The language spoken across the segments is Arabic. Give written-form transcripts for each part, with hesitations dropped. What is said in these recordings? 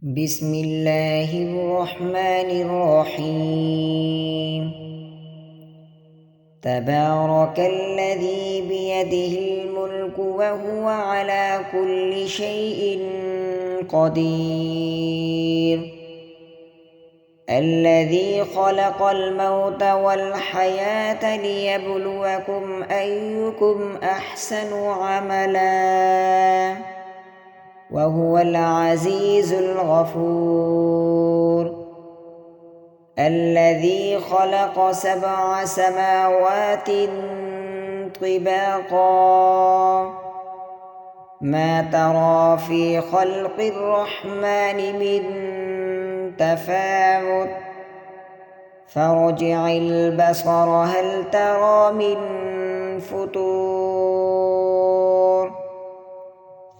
بسم الله الرحمن الرحيم. تبارك الذي بيده الملك وهو على كل شيء قدير. الذي خلق الموت والحياة ليبلوكم أيكم أحسن عملا وهو العزيز الغفور. الذي خلق 7 سماوات طباقا ما ترى في خلق الرحمن من تفاوت فارجع البصر هل ترى من فطور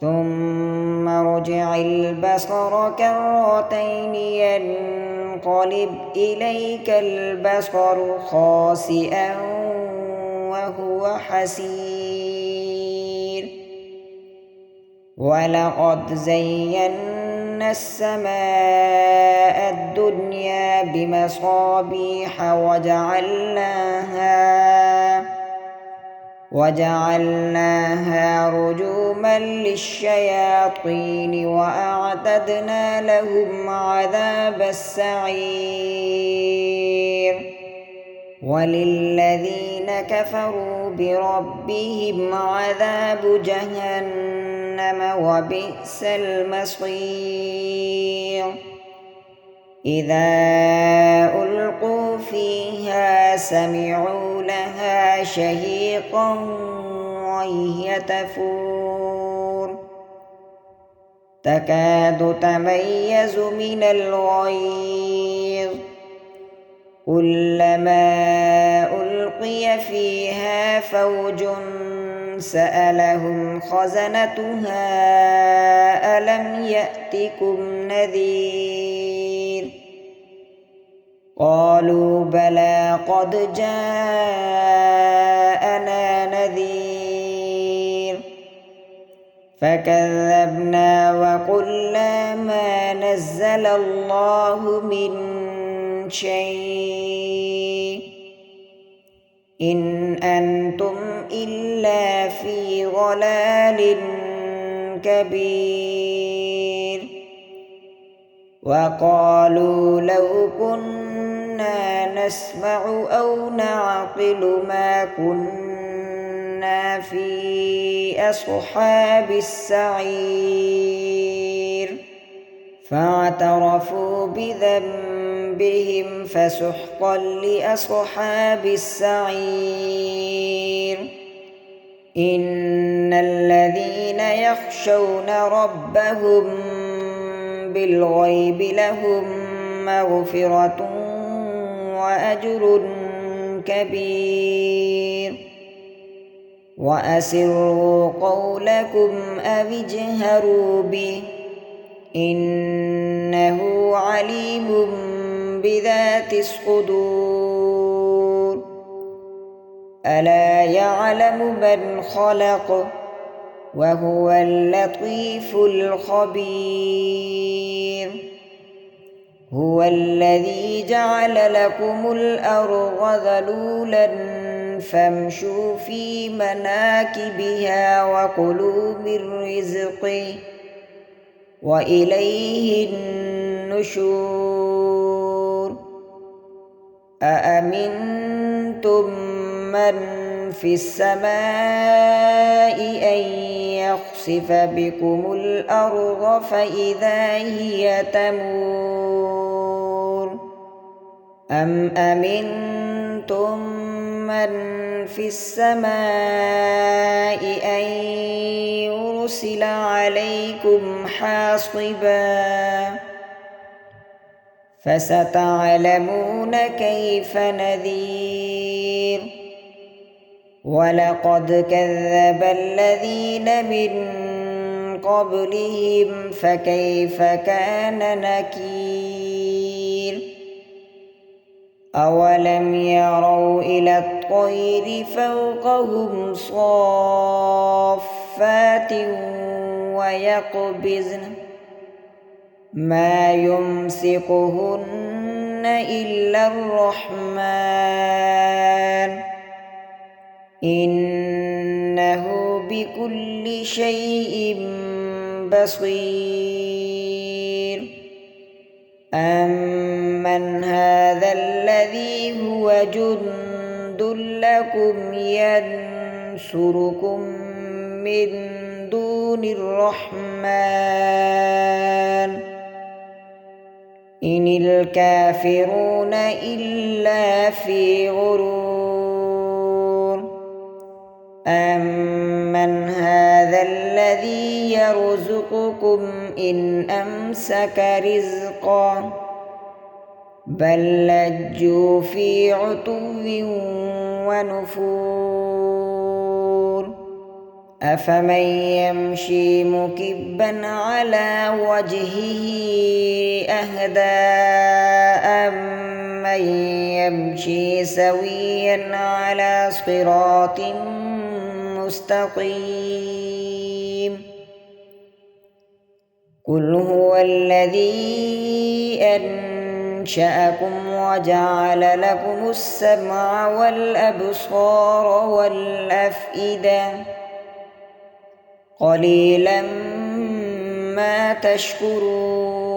ثم ارجع البصر كرتين ينقلب إليك البصر خاسئا وهو حسير. ولقد زينا السماء الدنيا بمصابيح وجعلناها رجوما للشياطين وأعتدنا لهم عذاب السعير. وللذين كفروا بربهم عذاب جهنم وبئس المصير. إذا ألقوا فيها سمعوا لها شهيقا وهي تفور تكاد تميز من الغيظ كلما ألقي فيها فوج سألهم خزنتها ألم يأتكم نذير قالوا بلى قد جاءنا نذير فكذبنا وقلنا ما نزل الله من شيء إن أنتم إلا في ضلال كبير. وقالوا لو كنا نسمع أو نعقل ما كنا في أصحاب السعير فاعترفوا بذنبهم فسحقا لأصحاب السعير. إن الذين يخشون ربهم بالغيب لهم مغفرة وأجر كبير. وأسروا قولكم أو اجهروا به إنه عليم بذات الصدور. ألا يعلم من خلق وهو اللطيف الخبير. هو الذي جعل لكم الأرض ذلولا فامشوا في مناكبها وكلوا من رزقه وإليه النشور. أأمنتم من في السماء أن يخسف بكم الأرض فإذا هي تمور أم أمنتم من في السماء أن يرسل عليكم حاصبا فستعلمون كيف نذير. ولقد كذب الذين من قبلهم فكيف كان نكير. أولم يروا إلى الطير فوقهم صافات ويقبضن ما يمسكهن إلا الرحمن إنه بكل شيء بصير أمن هذا الذي هو جند لكم ينصركم من دون الرحمن إن الكافرون إلا في غرور أمن هذا الذي يرزقكم إن أمسك رزقه بل لجوا في عتو ونفور أفمن يمشي مكبا على وجهه أهدى أمن يمشي سويا على صراط مستقيم قل هو الذي أنشأكم وجعل لكم السمع والأبصار والأفئدة قليلا ما تشكرون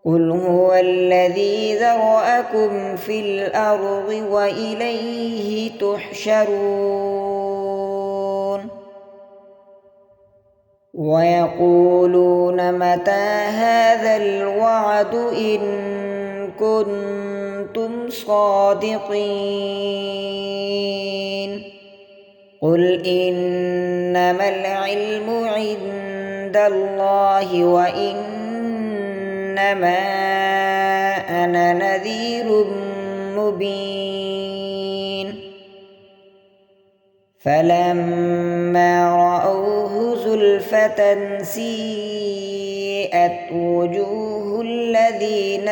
قل هو الذي ذرأكم في الأرض وإليه تحشرون ويقولون متى هذا الوعد إن كنتم صادقين قل إنما العلم عند الله وإنما أنا نذير مبين فلما رأوه زلفة سيئت وجوه الذين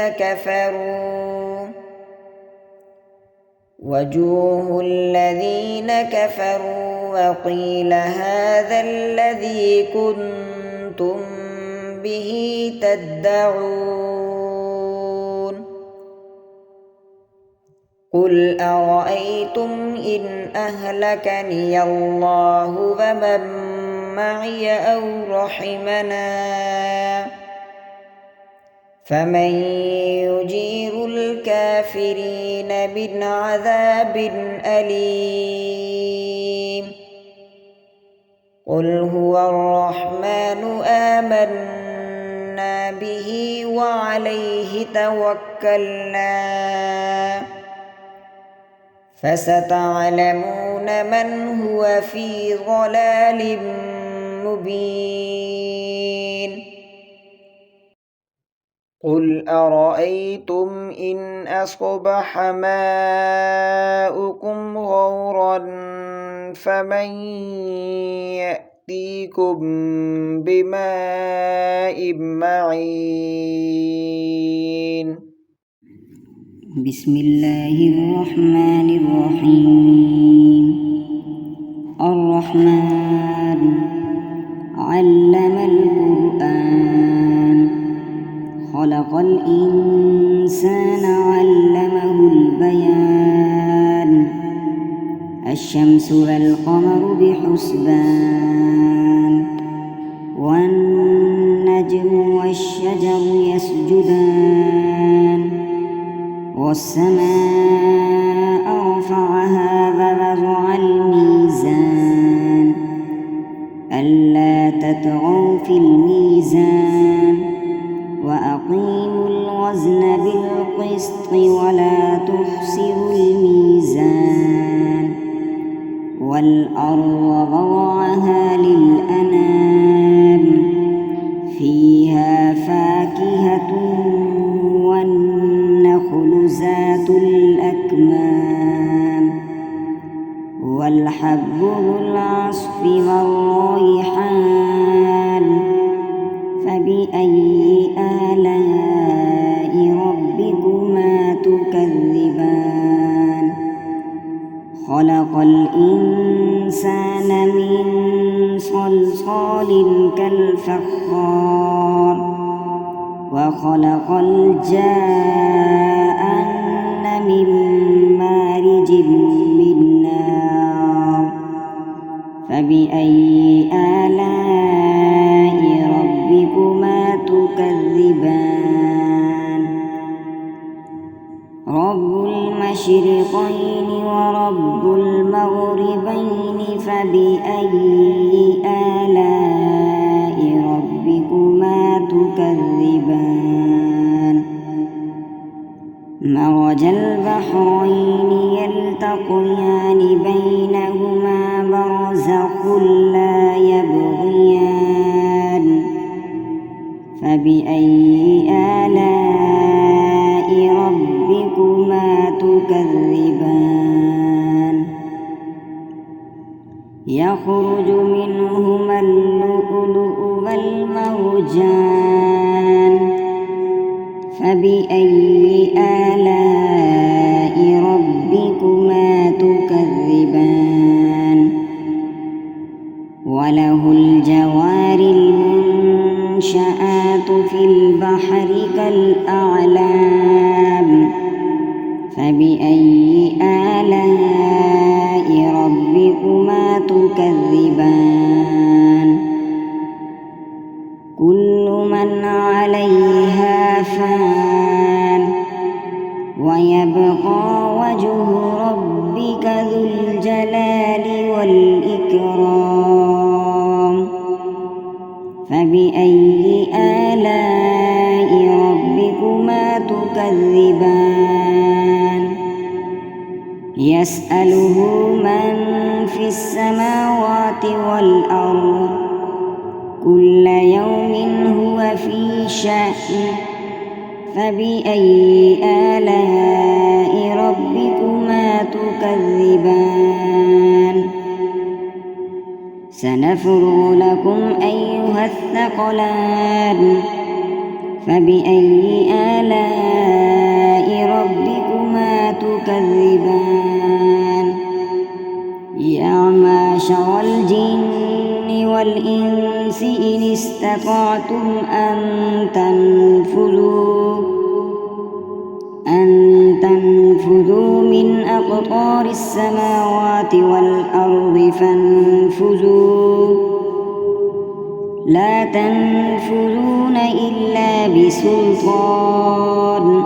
كفروا وقيل هذا الذي كنتم به تدعون قل أرأيتم إن أهلكني الله ومن معي أو رحمنا فمن يجير الكافرين من عذاب أليم قل هو الرحمن آمنا به وعليه توكلنا فستعلمون من هو في ضلال مبين قل أرأيتم إن أصبح ماؤكم غورا فمن يأتيكم بماء معين بسم الله الرحمن الرحيم الرحمن علم القرآن خلق الإنسان علمه البيان الشمس والقمر بحسبان والنجم والشجر يسجدان والسماء رفعها ووضع الميزان ألا تطغوا في الميزان وأقيموا الوزن بالقسط ولا تخسروا الميزان والأرض وضعها للأنام فيها فاكهة والنخل ذات الأكمام والحب ذو العصف والريحان فبأي آلاء ربكما تكذبان خلق الإنسان من صلصال كالفخار السخار وخلق الجان من مارج من نار فبأي آلاء ربكما تكذبان رب المشرقين ورب المغربين فبأي آلاء ربكما تكذبان مرج البحرين يلتقيان بينهما برزخ لا يبغيان فبأي آلاء ربكما تكذبان يخرج منهما اللؤلؤ والمرجان فبأي آلاء ربكما تكذبان وله الجوار المنشآت في البحر كالأعلام فبأي آلاء ربكما تكذبان كل من عليها فان ويبقى وجه ربك ذو الجلال والإكرام فبأي آلاء ربكما تكذبان يسأله من في السماوات والأرض كل يوم هو في شأن فبأي آلاء ربكما تكذبان سنفرغ لكم أيها الثقلان فبأي آلاء ربكما تكذبان يا معشر الجن والإنس إن استطعتم أن تنفذوا من أقطار السماوات والأرض فانفذوا لا تنفذون إلا بسلطان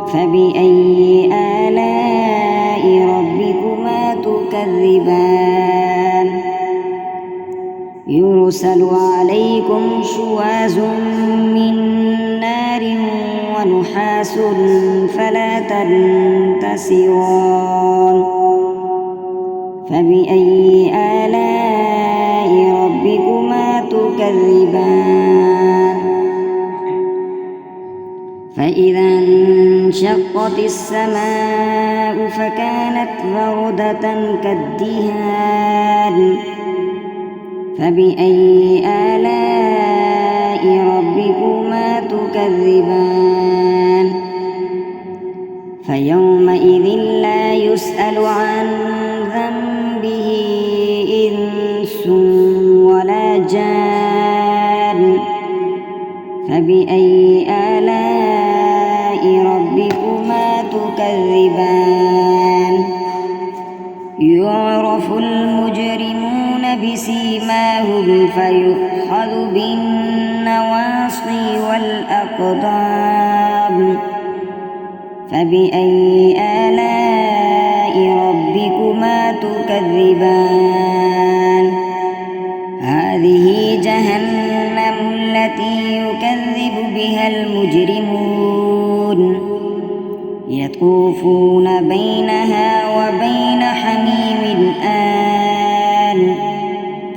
فبأي آلاء ربكما تكذبان يرسل عليكم شواظ من نار ونحاس فلا تنتصران فبأي آلاء ربكما تكذبان فإذا انشقت السماء فكانت وردة كالدهان فبأي آلاء ربكما تكذبان فيومئذ لا يسأل عن ذنبه إنس ولا جان فبأي آلاء ربكما تكذبان يعرف المجرمون بسيماهم فيؤخذ بالنواصي والأقدام فبأي آلاء ربكما تكذبان هذه جهنم التي يكذب بها المجرمون يطوفون بينها وبين حميم آن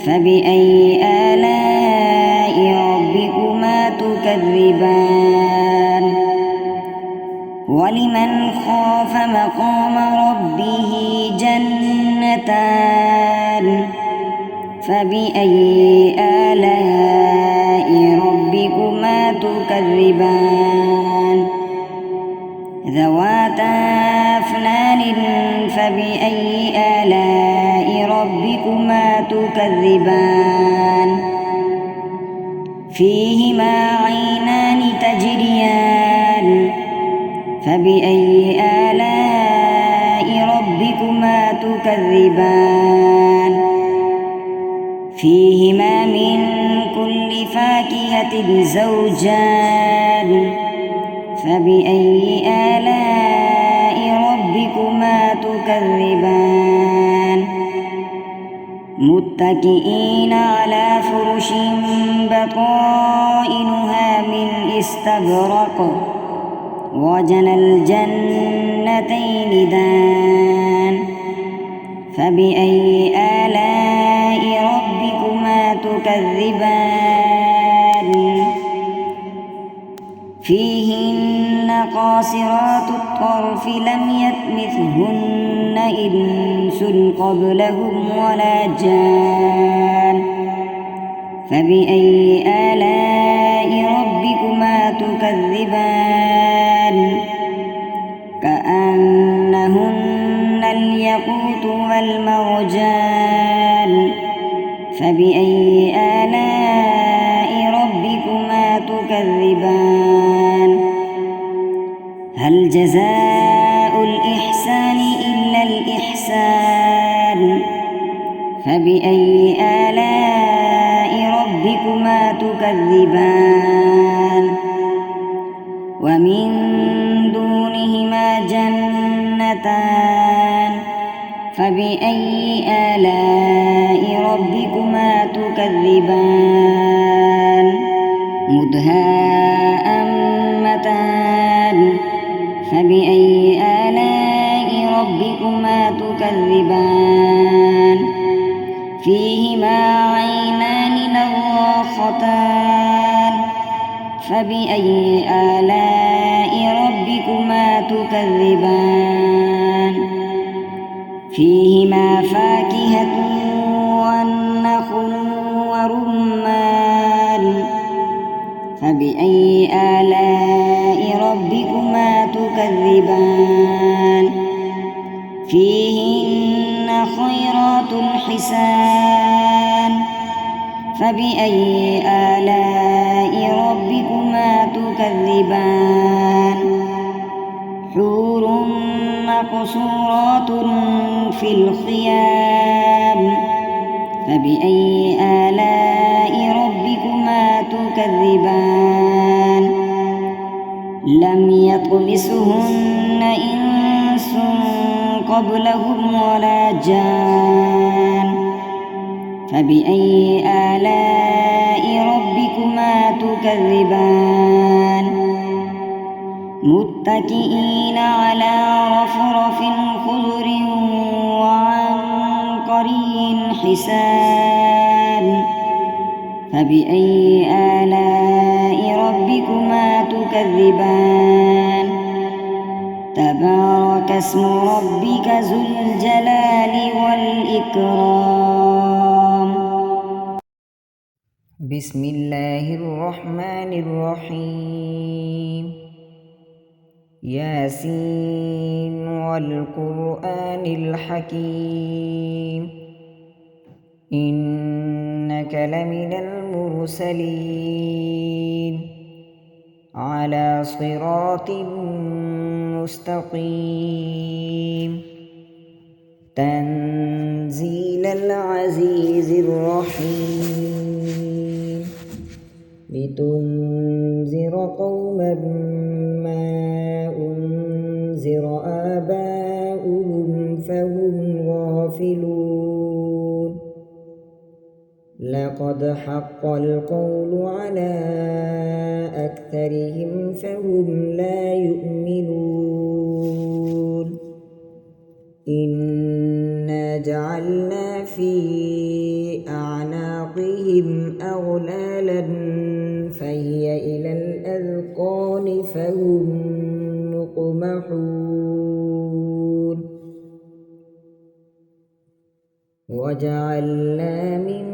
فبأي آلاء ربكما تكذبان ولمن خاف مقام ربه جنتان فبأي آلاء ربكما تكذبان ذواتا أفنان فبأي آلاء ربكما تكذبان فيهما عينان تجريان فبأي آلاء ربكما تكذبان فيهما من كل فاكهة زوجان فبأي آلاء ربكما تكذبان متكئين على فرش بطائنها من استبرق وجنى الجنتين دان فبأي آلاء ربكما تكذبان فيهن قاصرات الطرف لم يطمثهن إنس قبلهم ولا جان فبأي آلاء ربكما تكذبان كأنهن الياقوت والمرجان فبأي آلاء ربكما تكذبان هل جزاء الإحسان إلا الإحسان فبأي آلاء ربكما تكذبان ومن دونهما جنتان فبأي آلاء ربكما تكذبان مدهامتان فبأي آلاء ربكما تكذبان فيهما عينان نضاختان فبأي آلاء ربكما تكذبان فيهما فاكهة والنخل ورمان فبأي آلاء ربكما تكذبان فيهن خيرات حسان فبأي آلاء ربكما تكذبان حور مقصورات في الخيام فبأي آلاء ربكما تكذبان لم يطمسهن إنس قبلهم ولا جان فبأي آلاء ربكما تكذبان متكئين على رفرف خضر وعنقري حسان فبأي آلاء ربكما تكذبان تبارك اسم ربك ذو الجلال والإكرام بسم الله الرحمن الرحيم ياسين والقرآن الحكيم إنك لمن المرسلين على صراط مستقيم تنزيل العزيز الرحيم لتنذر قوما ما أنذر آباؤهم فهم غافلون لقد حق القول على أكثرهم فهم لا يؤمنون إنا جعلنا في أعناقهم أغلالا فهي إلى الأذقان فهم مقمحون وجعلنا من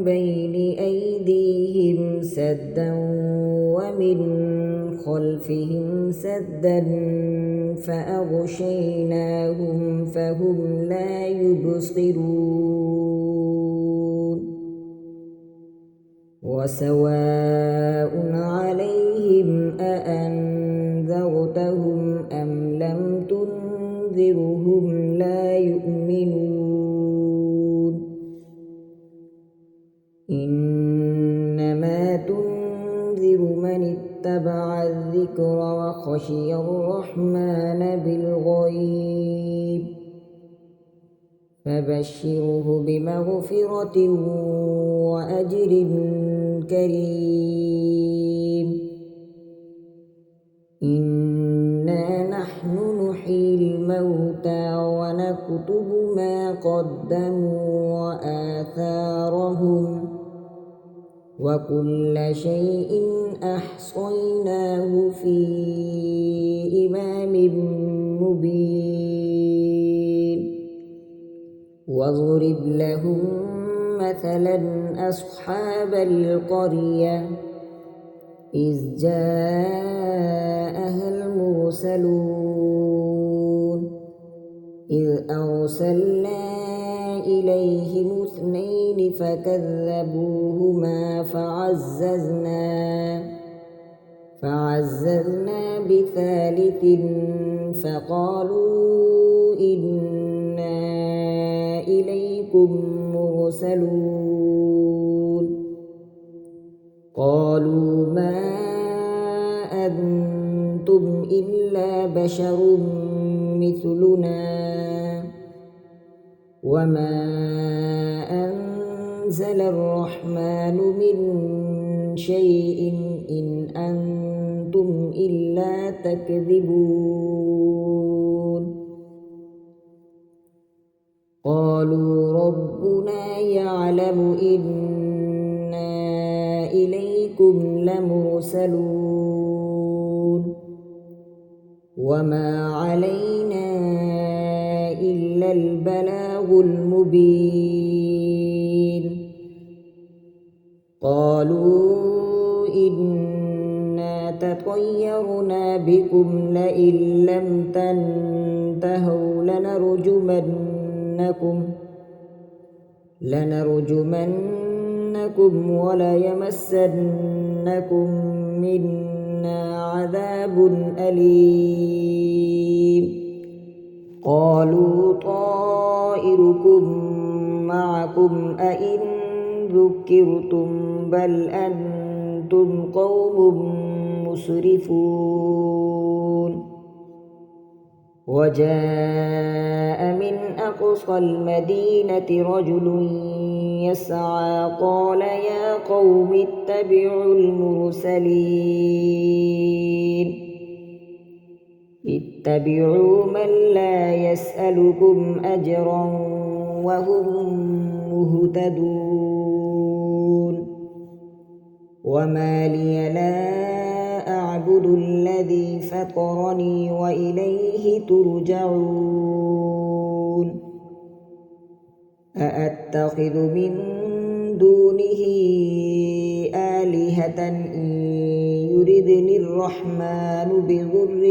بين أيديهم سدا ومن خلفهم سدا فأغشيناهم فهم لا يبصرون وسواء عليهم أأنذرتهم أم لم تنذرهم لا يؤمنون إنما تنذر من اتبع الذكر وخشي الرحمن بالغيب فبشره بمغفرة وأجر كريم إنا نحن نحيي الموتى ونكتب ما قدموا وآثارهم وكل شيء أحصيناه في إمام مبين واضرب لهم مثلا أصحاب القرية إذ جاءها المرسلون إذ أرسلنا إليهم 2 فكذبوهما فعززنا بثالث فقالوا إنا إليكم مرسلون قالوا ما أنتم إلا بشر مثلنا وما أنزل الرحمن من شيء إن أنتم إلا تكذبون قالوا ربنا يعلم إنا إليكم لمرسلون وما علينا إلا البلاغ المبين قالوا إنا تطيرنا بكم لئن لم تنتهوا لنرجمنكم وليمسنكم منا عذاب أليم قالوا طائركم معكم أئن ذكرتم بل أنتم قوم مسرفون وجاء من أقصى المدينة رجل يسعى قال يا قوم اتبعوا المرسلين اتبعوا من لا يسألكم أجرا وهم مهتدون وما لي لا أعبد الذي فطرني وإليه ترجعون أأتخذ من دونه آلهة إن يردني الرحمن بضر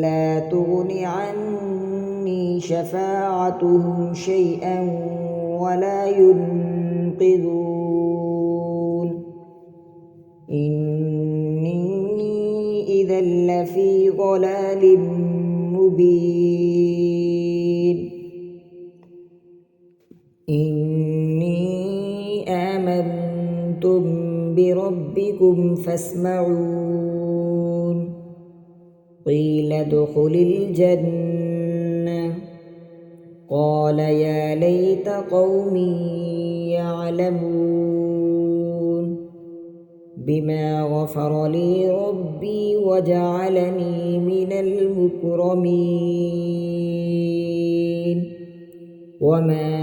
لا تغن عني شفاعتهم شيئا ولا ينقذون إني إذا لفي ضلال مبين إني آمنتم بربكم فاسمعون قيل ادخل الجنة قال يا ليت قومي يعلمون بما غفر لي ربي وجعلني من المكرمين وما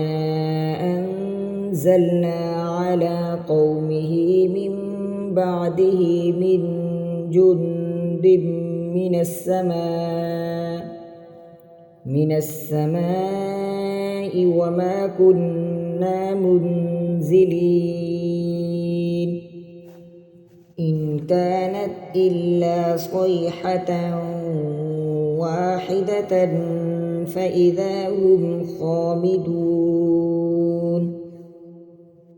أنزلنا على قومه من بعده من جند من السماء وما كنا منزلين إن كانت إلا صيحة واحدة فإذا هم خامدون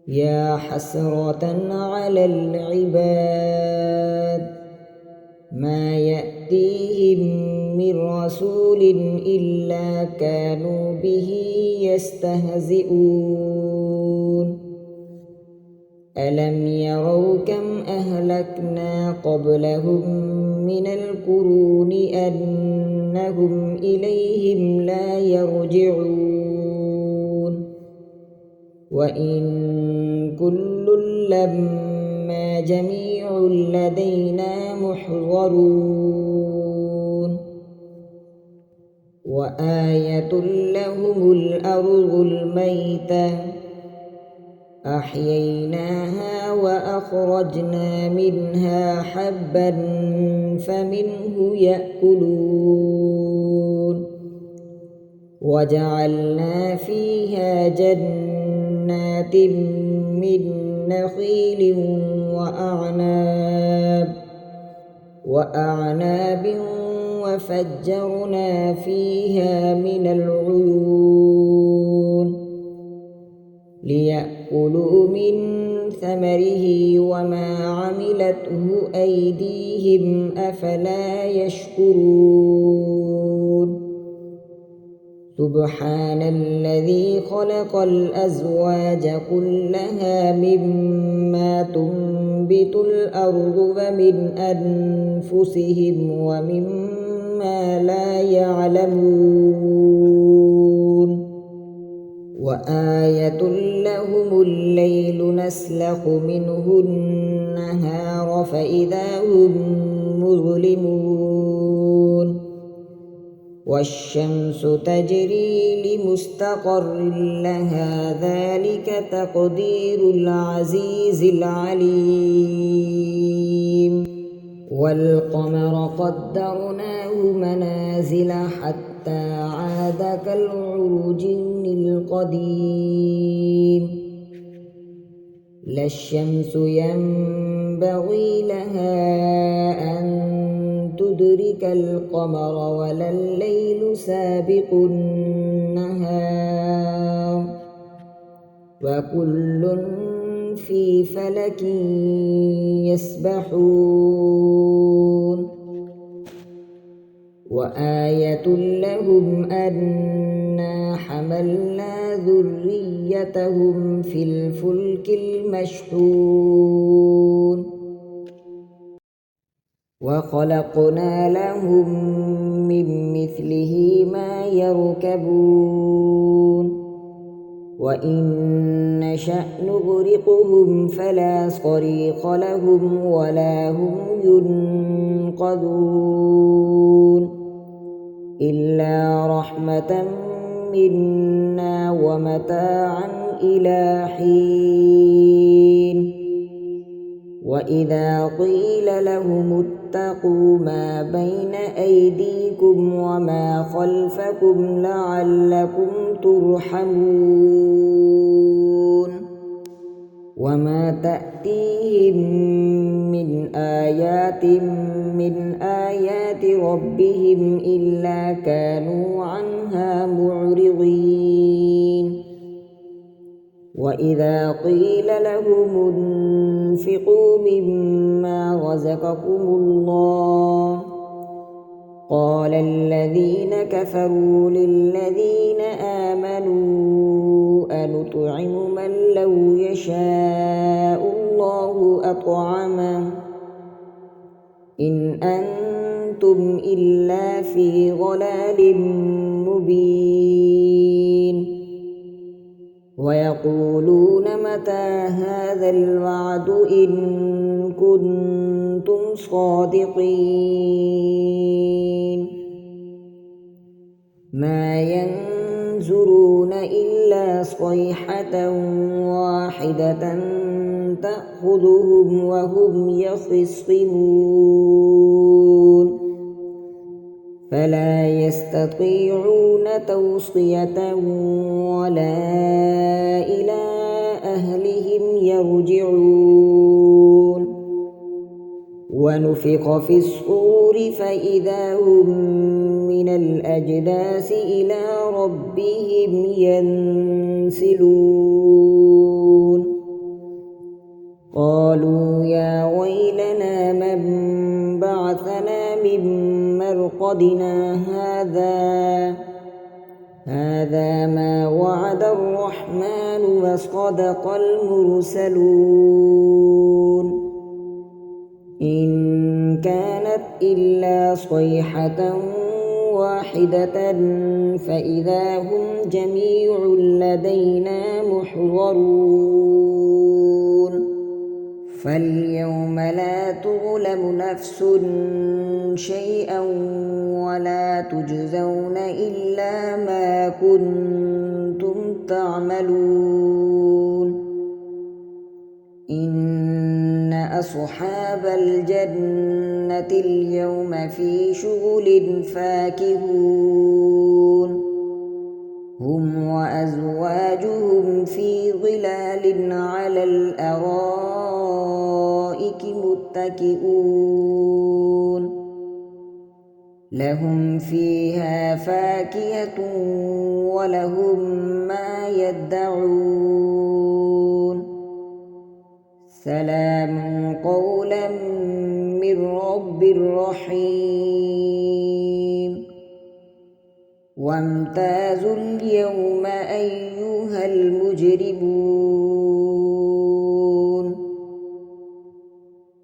يا حسرة على العباد ما يأتيهم من رسول إلا كانوا به يستهزئون ألم يروا كم أهلكنا قبلهم من القرون أنهم إليهم لا يرجعون وإن كل لما جميع لدينا محضرون وآية لهم الأرض الميتة أحييناها وأخرجنا منها حبا فمنه يأكلون وجعلنا فيها جنات من نخيل وأعناب وفجرنا فيها من العيون ليأكلوا من ثمره وما عملته أيديهم أفلا يشكرون سبحان الذي خلق الأزواج كلها مما تنبت الأرض ومن أنفسهم ومما لا يعلمون وآية لهم الليل نسلخ منه النهار فإذا هم مظلمون والشمس تجري لمستقر لها ذلك تقدير العزيز العليم والقمر قدرناه منازل حتى عاد كالعرج القديم لا الشمس ينبغي لها أن تدرك القمر ولا الليل سابق النهار وكل في فلك يسبحون وآية لهم أنا حملنا ذريتهم في الفلك المشحون وخلقنا لهم من مثله ما يركبون وإن نشأ نغرقهم فلا صريخ لهم ولا هم ينقذون إلا رحمة منا ومتاعا إلى حين وإذا قيل لهم اتقوا ما بين أيديكم وما خلفكم لعلكم ترحمون وما تأتيهم من آيات ربهم إلا كانوا عنها معرضين وإذا قيل لهم انفقوا مما رزقكم الله قال الذين كفروا للذين آمنوا أنطعم من لو يشاء الله أطعمه إن أنتم إلا في ضلال مبين ويقولون متى هذا الوعد إن كنتم صادقين ما ينظرون إلا صيحة واحدة تأخذهم وهم يخصمون فلا يستطيعون توصية ولا إلى أهلهم يرجعون ونفخ في الصور فإذا هم من الأجداث إلى ربهم ينسلون قالوا يا ويلنا من بعثنا من مرقدنا هذا ما وعد الرحمن وصدق المرسلون إن كانت إلا صيحة واحدة فإذا هم جميع لدينا محضرون فاليوم لا تظلم نفس شيئا ولا تجزون إلا ما كنتم تعملون إن أصحاب الجنة اليوم في شغل فاكهون هم وأزواجهم في ظلال على الأرائك متكئون لهم فيها فاكهة ولهم ما يدعون سلام قولا من رب رحيم وامتازوا اليوم أيها المجرمون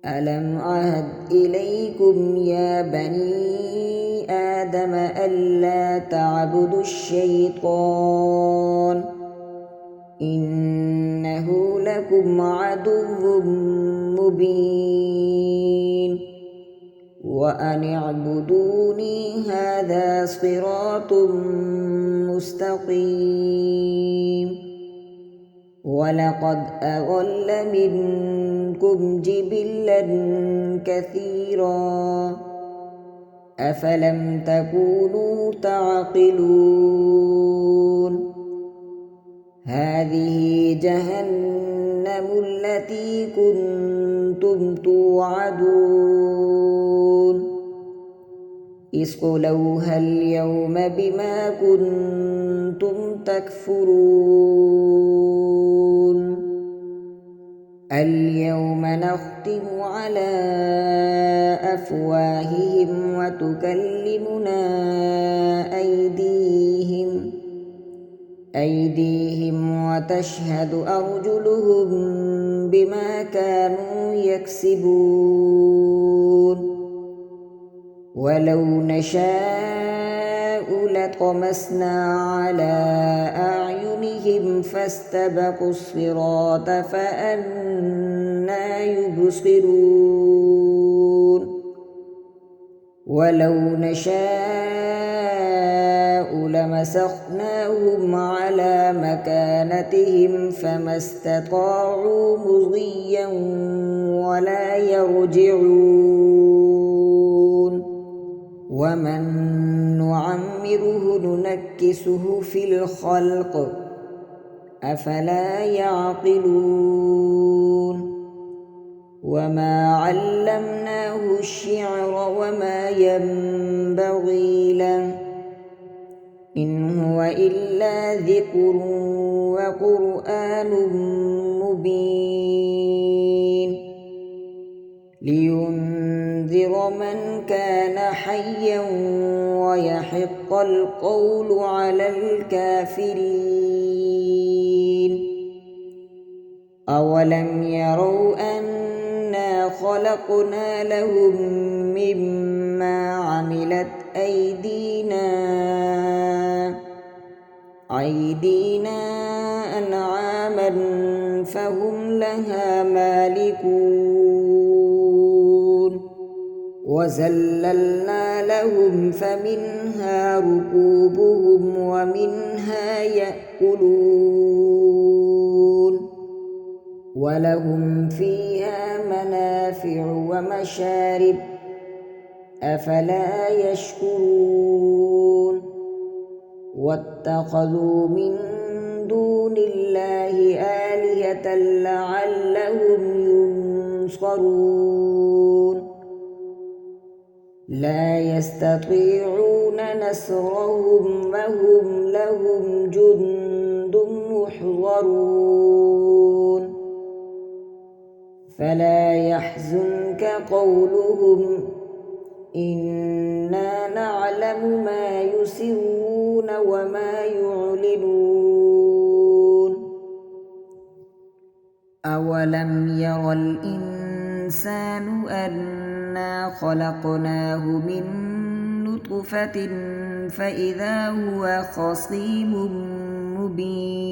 ألم عهد إليكم يا بني آدم ألا تعبدوا الشيطان إنه لكم عدو مبين وأن اعبدوني هذا صراط مستقيم ولقد أضل منكم جبلا كثيرا أفلم تكونوا تعقلون هذه جهنم التي كنتم توعدون اصلوها اليوم بما كنتم تكفرون اليوم نختم على أفواههم وتكلمنا أيديهم وتشهد أرجلهم بما كانوا يكسبون ولو نشاء لطمسنا على أعينهم فاستبقوا الصراط فأنى يبصرون ولو نشاء لمسخناهم على مكانتهم فما استطاعوا مضيا ولا يرجعون ومن نعمره ننكسه في الخلق أفلا يعقلون وما علمناه الشعر وما ينبغي له إن هو إلا ذكر وقرآن مبين لينذر من كان حيا ويحق القول على الكافرين أولم يروا أنا خلقنا لهم مما عملت أيدينا أنعاما فهم لها مالكون وذللنا لهم فمنها ركوبهم ومنها يأكلون ولهم فيها منافع ومشارب أفلا يشكرون واتخذوا من دون الله آلهة لعلهم ينصرون لا يستطيعون نصرهم وهم لهم جند محضرون فلا يحزنك قولهم إنا نعلم ما يسرون وما يعلنون أولم ير الإنسان أنا خلقناه من نطفة فإذا هو خصيم مبين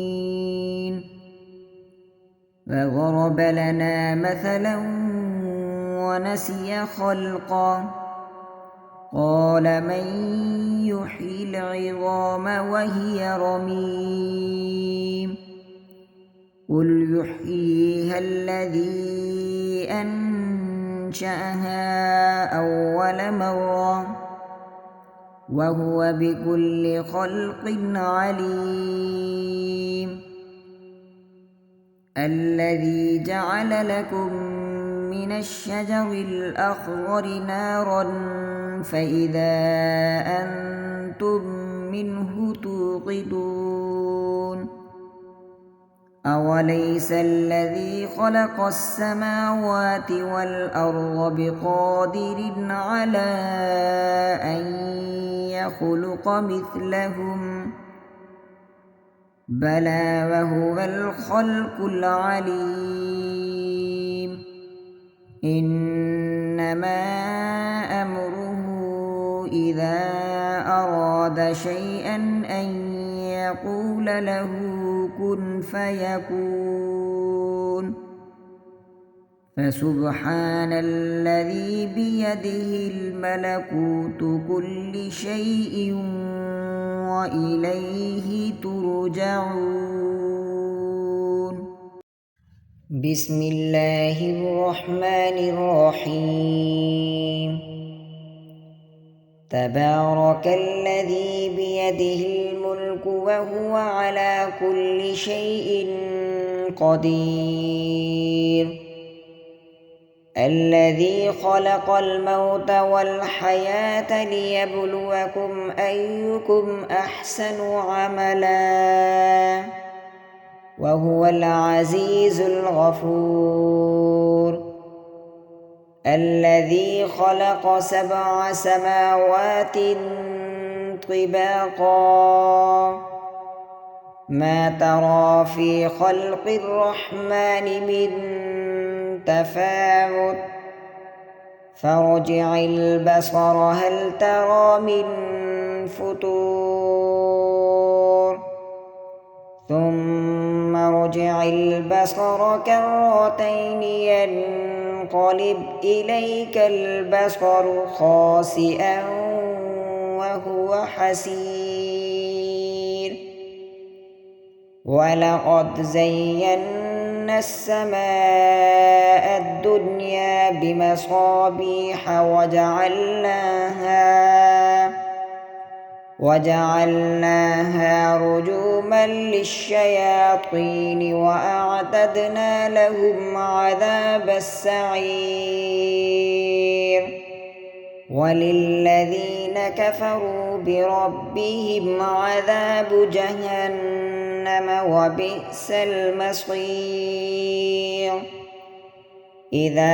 فضرب لنا مثلا ونسي خلقه قال من يحيي العظام وهي رميم قل يحييها الذي أنشأها أول مرة وهو بكل خلق عليم الذي جعل لكم من الشجر الأخضر نارا فإذا أنتم منه توقدون أوليس الذي خلق السماوات والأرض بقادر على أن يخلق مثلهم بلى وهو الخلق العليم إنما أمره إذا أراد شيئا أن يقول له كن فيكون فسبحان الذي بيده الملكوت كل شيء وإليه ترجعون بسم الله الرحمن الرحيم تبارك الذي بيده الملك وهو على كل شيء قدير الذي خلق الموت والحياة ليبلوكم أيكم أحسن عملا وهو العزيز الغفور الذي خلق 7 سماوات طباقا ما ترى في خلق الرحمن من تفاوت فارجع البصر هل ترى من فطور ثم ارجع البصر كرتين ينقلب إليك البصر خاسئا وهو حسير ولقد زينا السماء الدنيا بمصابيح وجعلناها رجوما للشياطين وأعتدنا لهم عذاب السعير وللذين كفروا بربهم عذاب جهنم وبئس المصير إذا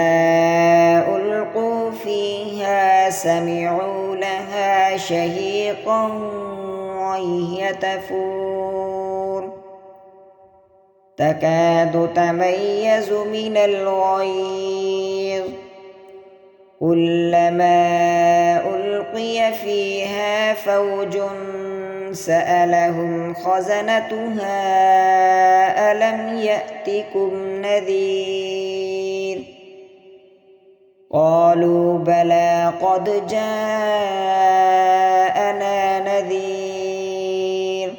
ألقوا فيها سمعوا لها شهيقا وهي تفور تكاد تميز من الغيظ كلما ألقي فيها فوج سألهم خزنتها ألم يأتكم نذير قالوا بلى قد جاءنا نذير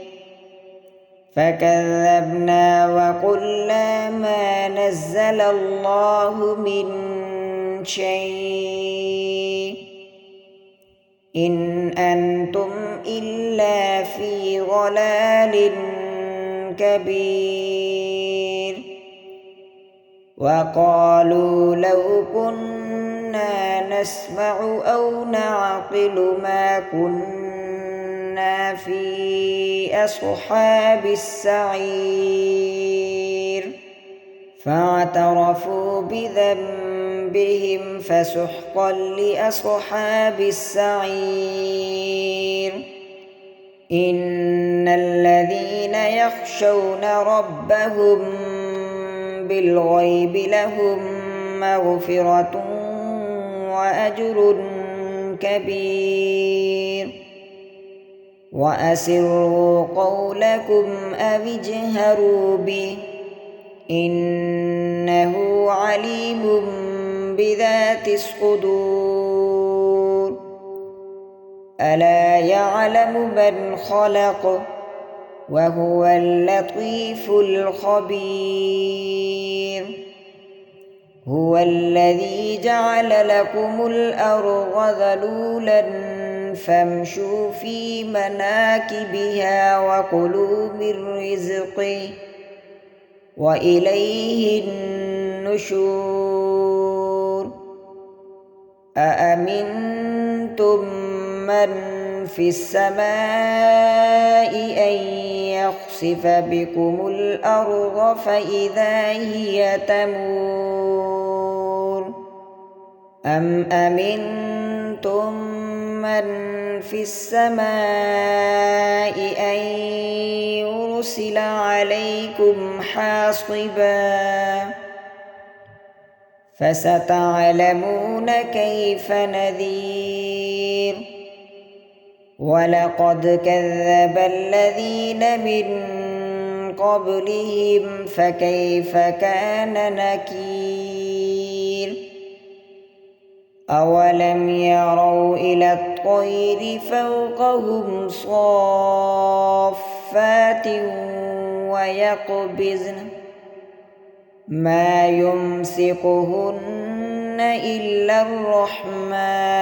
فكذبنا وقلنا ما نزل الله من شيء إن أنتم إلا في ضلال كبير وقالوا لو كنا نسمع أو نعقل ما كنا في أصحاب السعير فاعترفوا بذنبهم فسحقا لأصحاب السعير إن الذين يخشون ربهم بالغيب لهم مغفرة وأجر كبير وأسروا قولكم أو اجهروا به إنه عليم بذات الصدور ألا يعلم من خلق وهو اللطيف الخبير هو الذي جعل لكم الأرض ذلولا فامشوا في مناكبها وكلوا من رزقه وإليه النشور أأمنتم من في السماء أن يخسف بكم الأرض فإذا هي تمور أم أمنتم من في السماء أن يرسل عليكم حاصبا فستعلمون كيف نذير ولقد كذب الذين من قبلهم فكيف كان نكير أولم يروا إلى الطير فوقهم صافات ويقبضن ما يمسكهن إلا الرحمن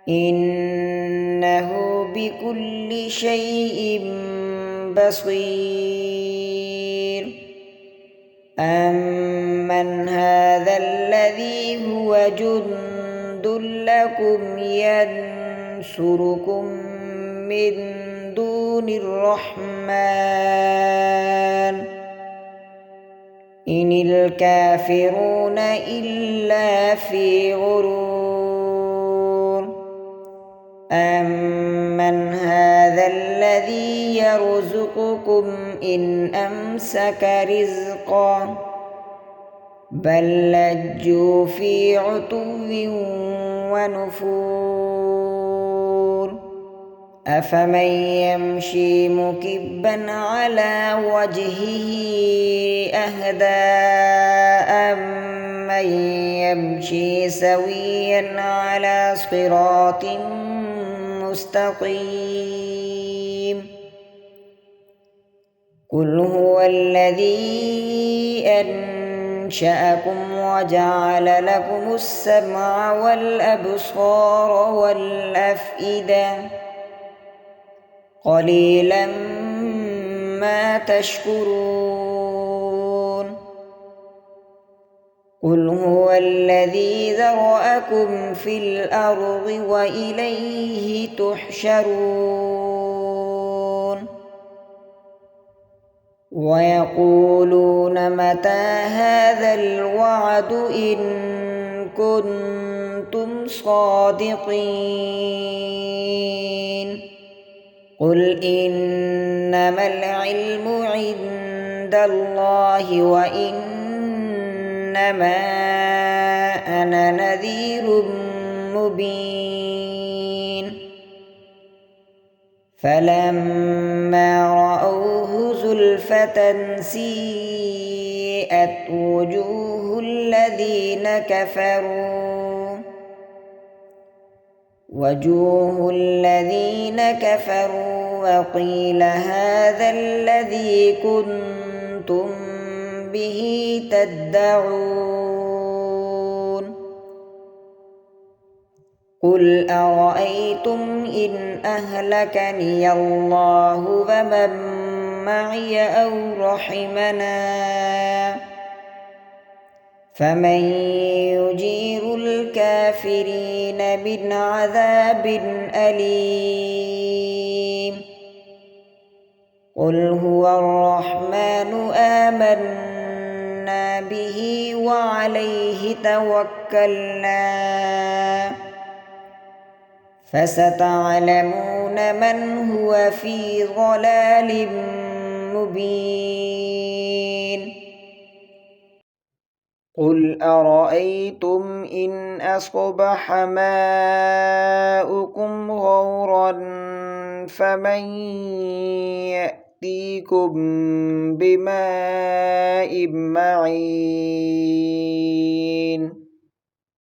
إنه بكل شيء بصير أمن هذا الذي هو جند لكم ينصركم من دون الرحمن إن الكافرون إلا في غرور أمن هذا الذي يرزقكم إن أمسك رزقه بل لجوا في عتو ونفور أفمن يمشي مكبا على وجهه أهدى أمن يمشي سويا على صراط مستقيم قل هو الذي أنشأكم وجعل لكم السمع والأبصار والأفئدة قليلا ما تشكرون قل هو الذي ذرأكم في الأرض وإليه تحشرون ويقولون متى هذا الوعد إن كنتم صادقين قل إنما العلم عند الله وإنما أنا نذير مبين فلما رأوه زلفة سيئت وجوه الذين كفروا وقيل هذا الذي كنتم به تدعون قل أرأيتم إن أهلكني الله ومن معي أو رحمنا فمن يجير الكافرين من عذاب أليم قل هو الرحمن آمنا به وعليه توكلنا فستعلمون من هو في ضلال مبين قل أرأيتم إن أصبح ماؤكم غورا فمن يأتيكم بماء معين